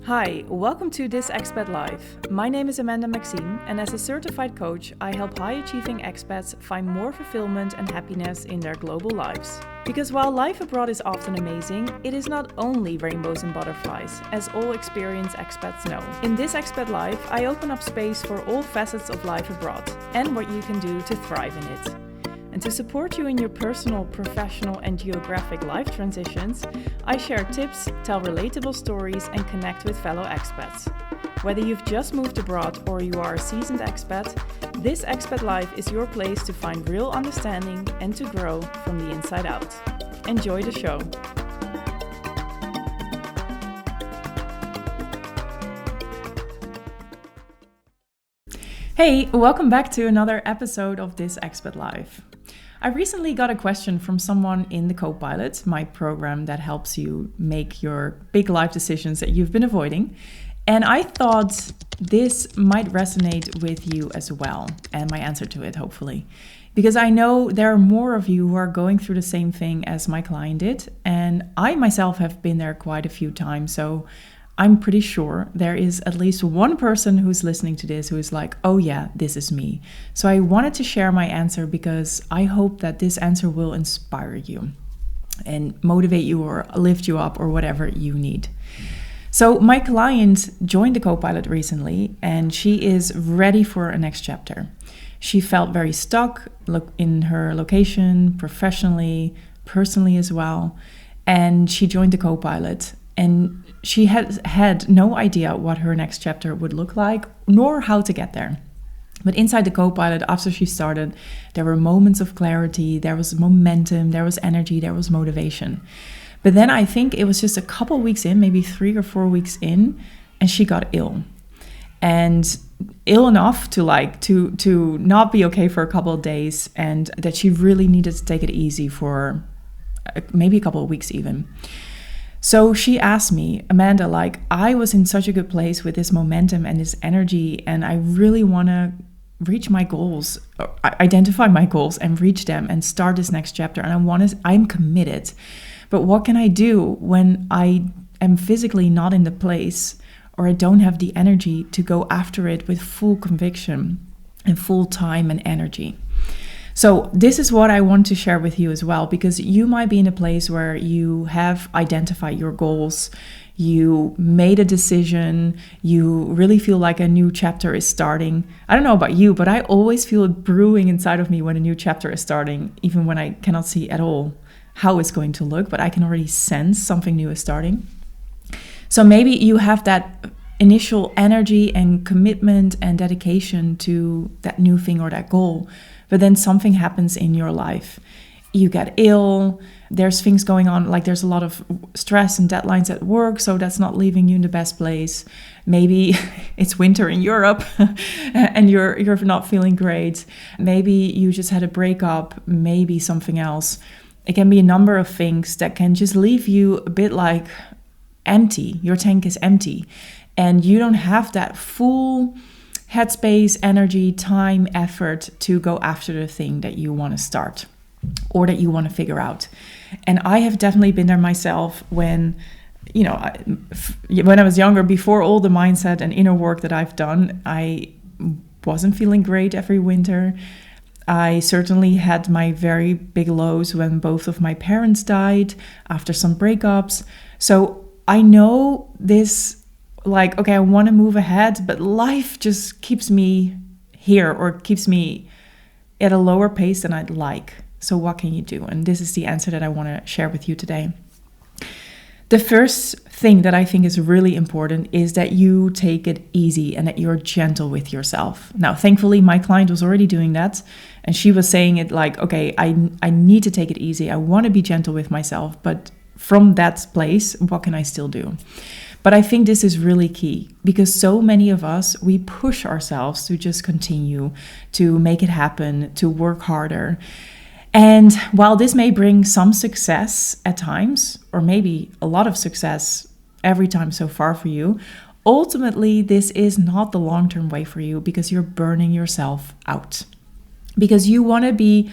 Hi, welcome to This Expat Life. My name is Amanda Maxime, and as a certified coach, I help high-achieving expats find more fulfillment and happiness in their global lives. Because while life abroad is often amazing, it is not only rainbows and butterflies, as all experienced expats know. In This Expat Life, I open up space for all facets of life abroad and what you can do to thrive in it. And to support you in your personal, professional, and geographic life transitions, I share tips, tell relatable stories, and connect with fellow expats. Whether you've just moved abroad or you are a seasoned expat, This Expat Life is your place to find real understanding and to grow from the inside out. Enjoy the show. Hey, welcome back to another episode of This Expat Life. I recently got a question from someone in the Copilot, my program that helps you make your big life decisions that you've been avoiding. And I thought this might resonate with you as well, and my answer to it, hopefully. Because I know there are more of you who are going through the same thing as my client did, and I myself have been there quite a few times, so I'm pretty sure there is at least one person who's listening to this who is like, oh yeah, this is me. So I wanted to share my answer because I hope that this answer will inspire you and motivate you or lift you up or whatever you need. So my client joined the Copilot recently and she is ready for a next chapter. She felt very stuck in her location, professionally, personally as well. And she joined the Copilot. And she had no idea what her next chapter would look like, nor how to get there. But inside the Copilot, after she started, there were moments of clarity, there was momentum, there was energy, there was motivation. But then I think it was just a couple weeks in, maybe 3 or 4 weeks in, and she got ill. And ill enough to not be okay for a couple of days, and that she really needed to take it easy for maybe a couple of weeks even. So she asked me, Amanda, I was in such a good place with this momentum and this energy, and I really want to reach my goals, identify my goals and reach them and start this next chapter. And I'm committed. But what can I do when I am physically not in the place or I don't have the energy to go after it with full conviction and full time and energy? So this is what I want to share with you as well, because you might be in a place where you have identified your goals, you made a decision, you really feel like a new chapter is starting. I don't know about you, but I always feel it brewing inside of me when a new chapter is starting, even when I cannot see at all how it's going to look, but I can already sense something new is starting. So maybe you have that initial energy and commitment and dedication to that new thing or that goal. But then something happens in your life. You get ill, there's things going on, like there's a lot of stress and deadlines at work, so that's not leaving you in the best place. Maybe it's winter in Europe and you're not feeling great. Maybe you just had a breakup, maybe something else. It can be a number of things that can just leave you a bit like empty. Your tank is empty and you don't have that full headspace, energy, time, effort to go after the thing that you want to start or that you want to figure out. And I have definitely been there myself when I was younger, before all the mindset and inner work that I've done, I wasn't feeling great every winter. I certainly had my very big lows when both of my parents died, after some breakups. So I know this, okay, I want to move ahead, but life just keeps me here or keeps me at a lower pace than I'd like. So what can you do? And this is the answer that I want to share with you today. The first thing that I think is really important is that you take it easy and that you're gentle with yourself. Now, thankfully, my client was already doing that. And she was saying it okay, I need to take it easy. I want to be gentle with myself. But from that place, what can I still do? But I think this is really key because so many of us, we push ourselves to just continue, to make it happen, to work harder. And while this may bring some success at times, or maybe a lot of success every time so far for you, ultimately this is not the long-term way for you because you're burning yourself out. Because you want to be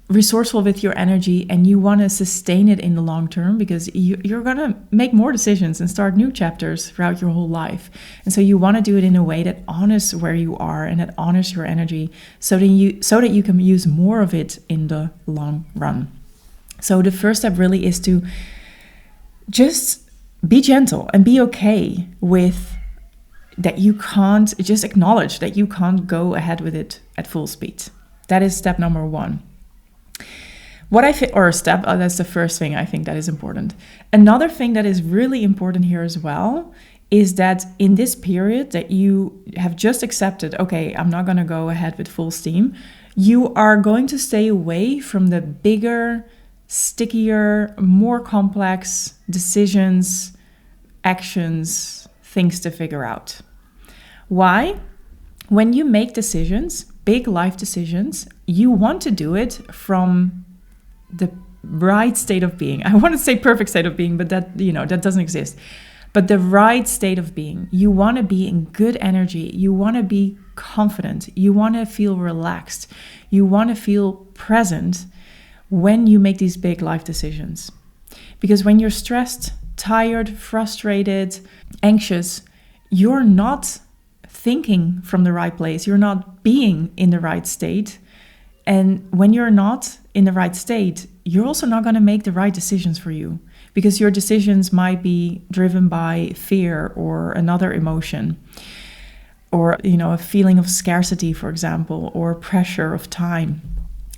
resourceful with your energy and you want to sustain it in the long term, because you're going to make more decisions and start new chapters throughout your whole life. And so you want to do it in a way that honors where you are and that honors your energy, so that you can use more of it in the long run. So the first step really is to just be gentle and be okay with that. You can't, just acknowledge that you can't go ahead with it at full speed. That is step number one. That's the first thing I think that is important. Another thing that is really important here as well is that in this period that you have just accepted, okay, I'm not going to go ahead with full steam, you are going to stay away from the bigger, stickier, more complex decisions, actions, things to figure out. Why? When you make decisions, big life decisions, you want to do it from the right state of being. I want to say perfect state of being, but that doesn't exist. But the right state of being. You want to be in good energy. You want to be confident. You want to feel relaxed. You want to feel present when you make these big life decisions. Because when you're stressed, tired, frustrated, anxious, you're not thinking from the right place. You're not being in the right state. And when you're not in the right state, you're also not going to make the right decisions for you, because your decisions might be driven by fear or another emotion, or a feeling of scarcity, for example, or pressure of time.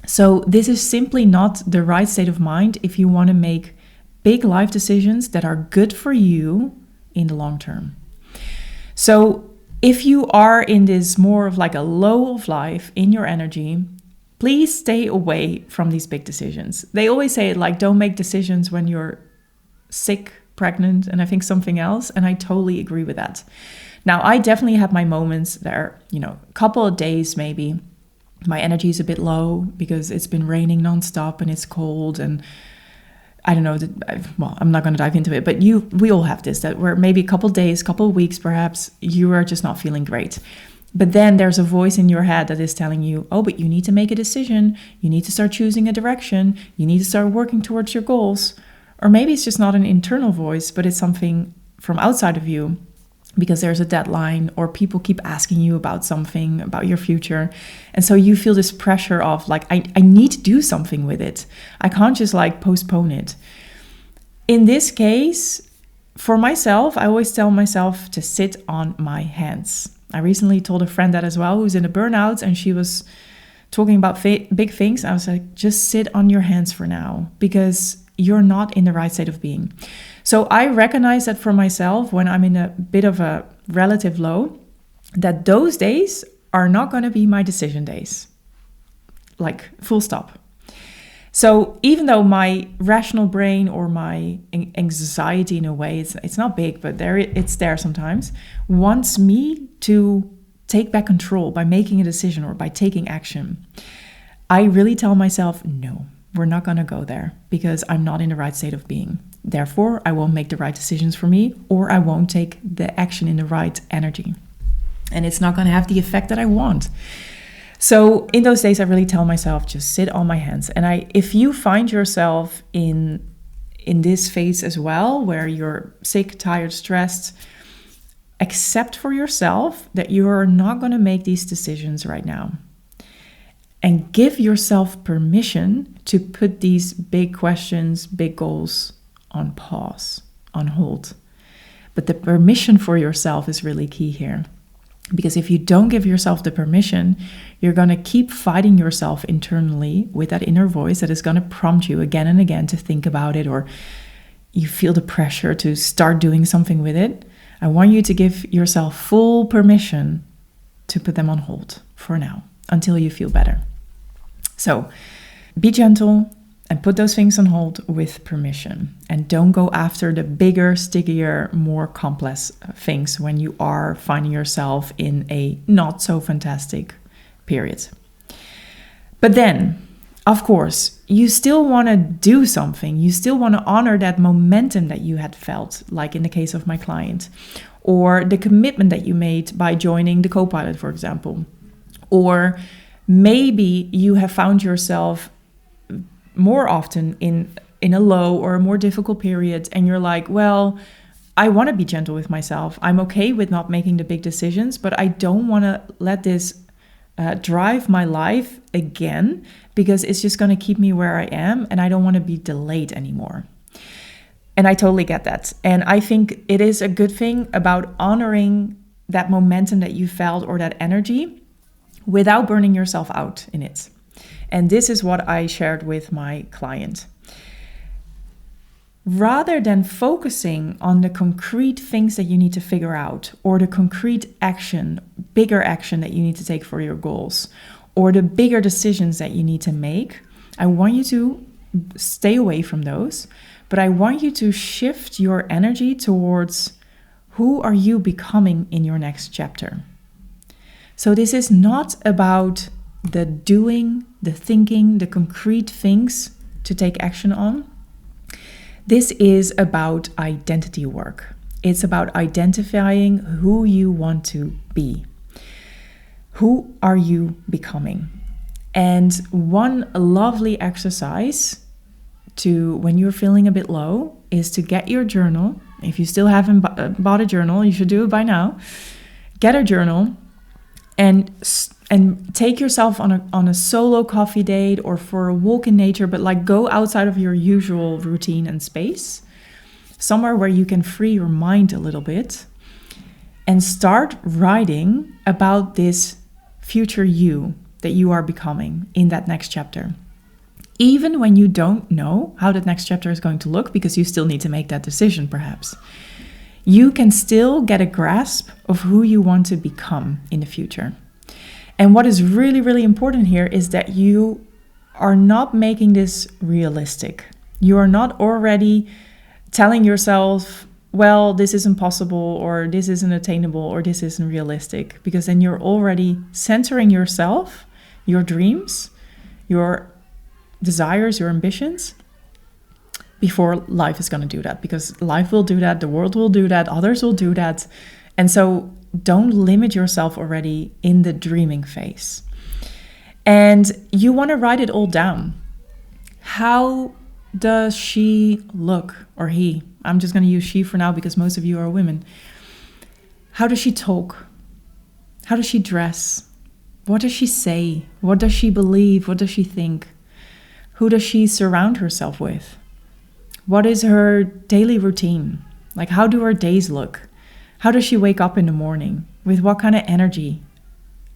So this is simply not the right state of mind if you want to make big life decisions that are good for you in the long term. So if you are in this more of like a low of life in your energy, please stay away from these big decisions. They always say it like, don't make decisions when you're sick, pregnant, and I think something else. And I totally agree with that. Now, I definitely have my moments there, a couple of days maybe. My energy is a bit low because it's been raining nonstop and it's cold. And I don't know, I'm not going to dive into it, but we all have this, that where maybe a couple of days, couple of weeks, perhaps you are just not feeling great. But then there's a voice in your head that is telling you, oh, but you need to make a decision. You need to start choosing a direction. You need to start working towards your goals. Or maybe it's just not an internal voice, but it's something from outside of you, because there's a deadline or people keep asking you about something, about your future. And so you feel this pressure of like, I need to do something with it. I can't just like postpone it. In this case, for myself, I always tell myself to sit on my hands. I recently told a friend that as well, who's in a burnout, and she was talking about big things. I was like, just sit on your hands for now, because you're not in the right state of being. So I recognize that for myself, when I'm in a bit of a relative low, that those days are not going to be my decision days. Like, full stop. So even though my rational brain or my anxiety, in a way, it's not big, but it's there sometimes, wants me to take back control by making a decision or by taking action, I really tell myself, no, we're not going to go there, because I'm not in the right state of being. Therefore, I won't make the right decisions for me, or I won't take the action in the right energy. And it's not going to have the effect that I want. So in those days, I really tell myself, just sit on my hands. And if you find yourself in this phase as well, where you're sick, tired, stressed, accept for yourself that you are not going to make these decisions right now. And give yourself permission to put these big questions, big goals on pause, on hold. But the permission for yourself is really key here. Because if you don't give yourself the permission, you're going to keep fighting yourself internally with that inner voice that is going to prompt you again and again to think about it, or you feel the pressure to start doing something with it. I want you to give yourself full permission to put them on hold for now until you feel better. So be gentle and put those things on hold with permission. And don't go after the bigger, stickier, more complex things when you are finding yourself in a not so fantastic period. But then, of course, you still want to do something. You still want to honor that momentum that you had felt, like in the case of my client, or the commitment that you made by joining the co-pilot, for example. Or maybe you have found yourself more often in a low or a more difficult period, and you're like, well, I want to be gentle with myself. I'm okay with not making the big decisions, but I don't want to let this drive my life again, because it's just going to keep me where I am, and I don't want to be delayed anymore. And I totally get that. And I think it is a good thing about honoring that momentum that you felt or that energy without burning yourself out in it. And this is what I shared with my client. Rather than focusing on the concrete things that you need to figure out, or the concrete action, bigger action that you need to take for your goals, or the bigger decisions that you need to make, I want you to stay away from those, but I want you to shift your energy towards who are you becoming in your next chapter. So this is not about the doing, the thinking, the concrete things to take action on. This is about identity work. It's about identifying who you want to be. Who are you becoming? And one lovely exercise to, when you're feeling a bit low, is to get your journal. If you still haven't bought a journal, you should do it by now. Get a journal and take yourself on a solo coffee date or for a walk in nature, but like go outside of your usual routine and space, somewhere where you can free your mind a little bit, and start writing about this future you that you are becoming in that next chapter. Even when you don't know how that next chapter is going to look, because you still need to make that decision perhaps, you can still get a grasp of who you want to become in the future. And what is really, really important here is that you are not making this realistic. You are not already telling yourself, well, this is impossible, or this isn't attainable, or this isn't realistic, because then you're already centering yourself, your dreams, your desires, your ambitions, before life is going to do that, because life will do that, the world will do that, others will do that. And so don't limit yourself already in the dreaming phase. And you want to write it all down. How does she look, or he? I'm just going to use she for now because most of you are women. How does she talk? How does she dress? What does she say? What does she believe? What does she think? Who does she surround herself with? What is her daily routine? Like, how do her days look? How does she wake up in the morning? With what kind of energy?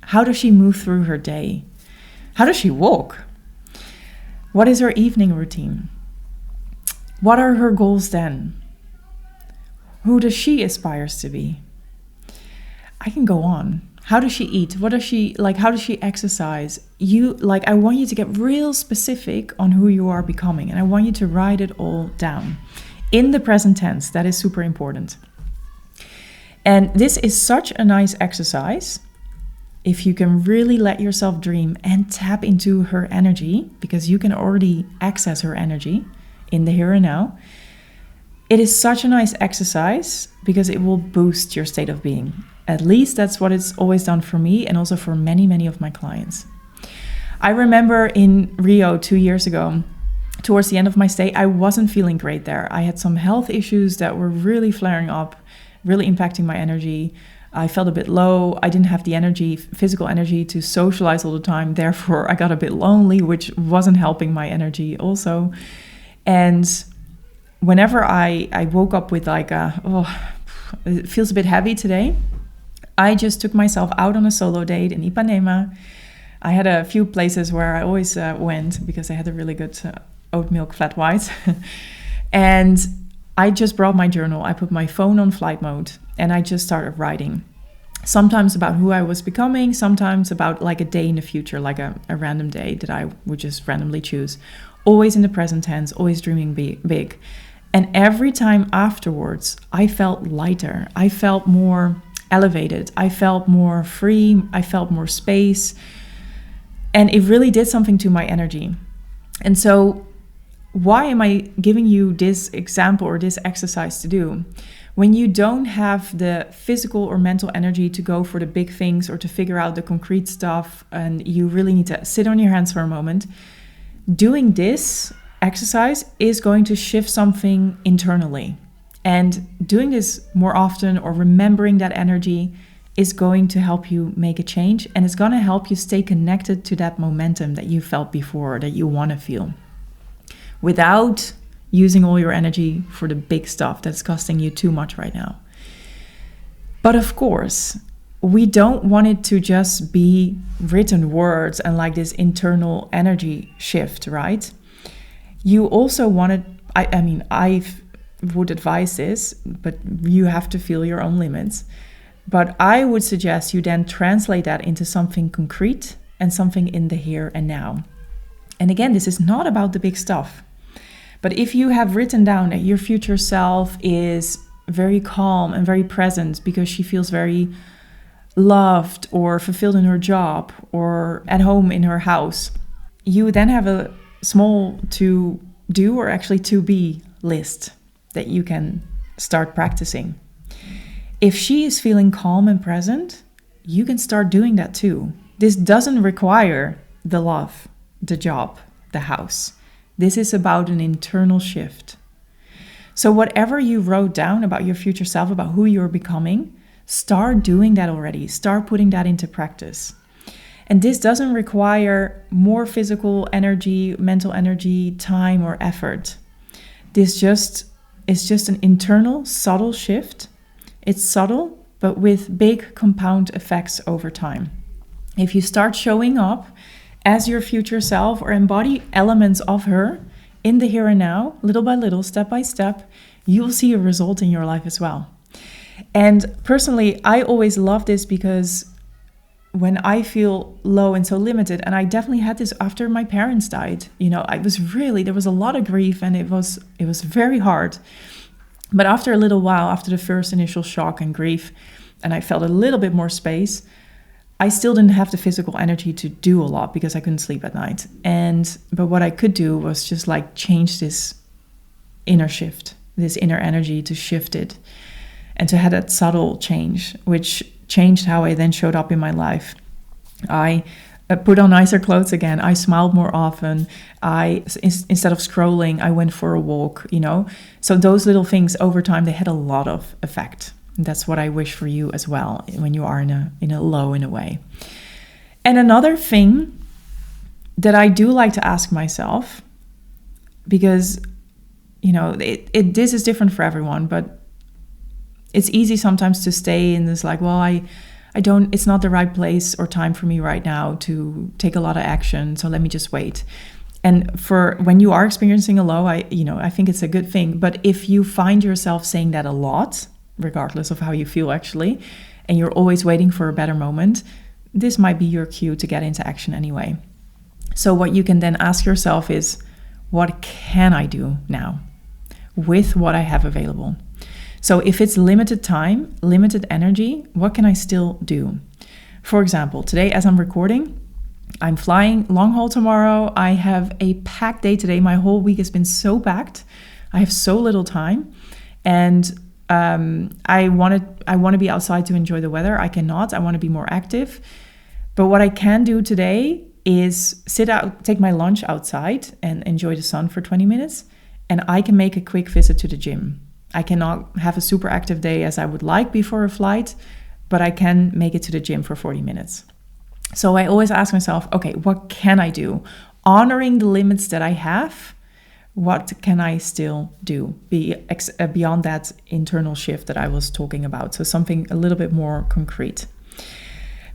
How does she move through her day? How does she walk? What is her evening routine? What are her goals then? Who does she aspires to be? I can go on. How does she eat? What does she like? How does she exercise? I want you to get real specific on who you are becoming, and I want you to write it all down in the present tense. That is super important. And this is such a nice exercise if you can really let yourself dream and tap into her energy, because you can already access her energy in the here and now. It is such a nice exercise because it will boost your state of being. At least that's what it's always done for me, and also for many, many of my clients. I remember in Rio 2 years ago, towards the end of my stay, I wasn't feeling great there. I had some health issues that were really flaring up, really impacting my energy. I felt a bit low. I didn't have the energy, physical energy, to socialize all the time. Therefore, I got a bit lonely, which wasn't helping my energy also. And whenever I woke up with it feels a bit heavy today, I just took myself out on a solo date in Ipanema. I had a few places where I always went because I had a really good oat milk flat white. And I just brought my journal. I put my phone on flight mode and I just started writing. Sometimes about who I was becoming, sometimes about like a day in the future, like a random day that I would just randomly choose. Always in the present tense, always dreaming big. And every time afterwards, I felt lighter. I felt more elevated. I felt more free. I felt more space. And it really did something to my energy. And so why am I giving you this example or this exercise to do? When you don't have the physical or mental energy to go for the big things or to figure out the concrete stuff, and you really need to sit on your hands for a moment, doing this exercise is going to shift something internally. And doing this more often or remembering that energy is going to help you make a change. And it's going to help you stay connected to that momentum that you felt before, that you want to feel, without using all your energy for the big stuff that's costing you too much right now. But of course, we don't want it to just be written words and like this internal energy shift, right? You also want it, I would advise this, but you have to feel your own limits. But I would suggest you then translate that into something concrete and something in the here and now. And again, this is not about the big stuff. But if you have written down that your future self is very calm and very present because she feels very loved or fulfilled in her job or at home in her house, you then have a small to do or actually to be list that you can start practicing. If she is feeling calm and present, you can start doing that too. This doesn't require the love, the job, the house. This is about an internal shift. So whatever you wrote down about your future self, about who you're becoming, start doing that already. Start putting that into practice. And this doesn't require more physical energy, mental energy, time, or effort. This is just an internal, subtle shift. It's subtle, but with big compound effects over time. If you start showing up as your future self or embody elements of her in the here and now, little by little, step by step, you will see a result in your life as well. And personally, I always love this because when I feel low and so limited, and I definitely had this after my parents died, there was a lot of grief and it was very hard. But after a little while, after the first initial shock and grief, and I felt a little bit more space, I still didn't have the physical energy to do a lot because I couldn't sleep at night. But what I could do was just like change this inner shift, this inner energy, to shift it and to have that subtle change, which changed how I then showed up in my life. I put on nicer clothes again. I smiled more often. Instead of scrolling, I went for a walk, So those little things over time, they had a lot of effect. And that's what I wish for you as well when you are in a low, in a way. And another thing that I do like to ask myself, because, this is different for everyone, but it's easy sometimes to stay in this like, well, it's not the right place or time for me right now to take a lot of action, so let me just wait. And for when you are experiencing a low, I think it's a good thing. But if you find yourself saying that a lot, regardless of how you feel actually, and you're always waiting for a better moment, this might be your cue to get into action anyway. So what you can then ask yourself is, what can I do now with what I have available? So if it's limited time, limited energy, what can I still do? For example, today as I'm recording, I'm flying long haul tomorrow. I have a packed day today. My whole week has been so packed. I have so little time. And I want to be outside to enjoy the weather. I cannot. I want to be more active. But what I can do today is sit out, take my lunch outside and enjoy the sun for 20 minutes. And I can make a quick visit to the gym. I cannot have a super active day as I would like before a flight, but I can make it to the gym for 40 minutes. So I always ask myself, okay, what can I do? Honoring the limits that I have, what can I still do beyond that internal shift that I was talking about? So something a little bit more concrete.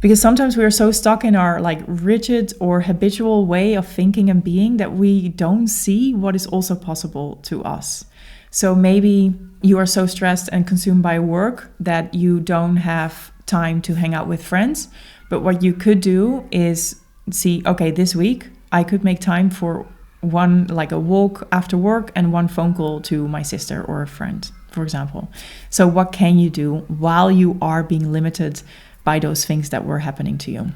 Because sometimes we are so stuck in our like rigid or habitual way of thinking and being that we don't see what is also possible to us. So maybe you are so stressed and consumed by work that you don't have time to hang out with friends. But what you could do is see, okay, this week I could make time for one, like a walk after work and one phone call to my sister or a friend, for example. So what can you do while you are being limited by those things that were happening to you?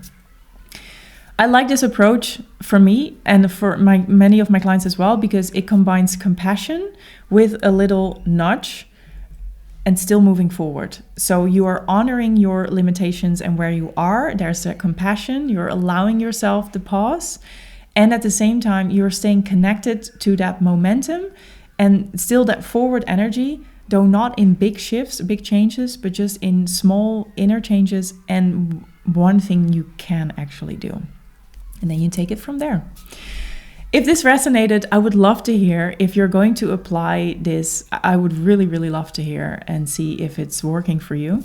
I like this approach for me and for many of my clients as well, because it combines compassion with a little nudge and still moving forward. So you are honoring your limitations and where you are. There's that compassion. You're allowing yourself the pause. And at the same time, you're staying connected to that momentum and still that forward energy, though not in big shifts, big changes, but just in small inner changes and one thing you can actually do. And then you take it from there. If this resonated, I would love to hear. If you're going to apply this, I would really, really love to hear and see if it's working for you.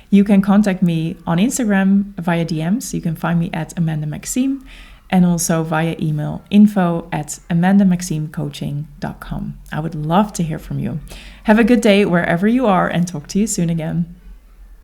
You can contact me on Instagram via DMs. You can find me at Amanda Maxime, and also via email info@amandamaximecoaching.com. I would love to hear from you. Have a good day wherever you are, and talk to you soon again.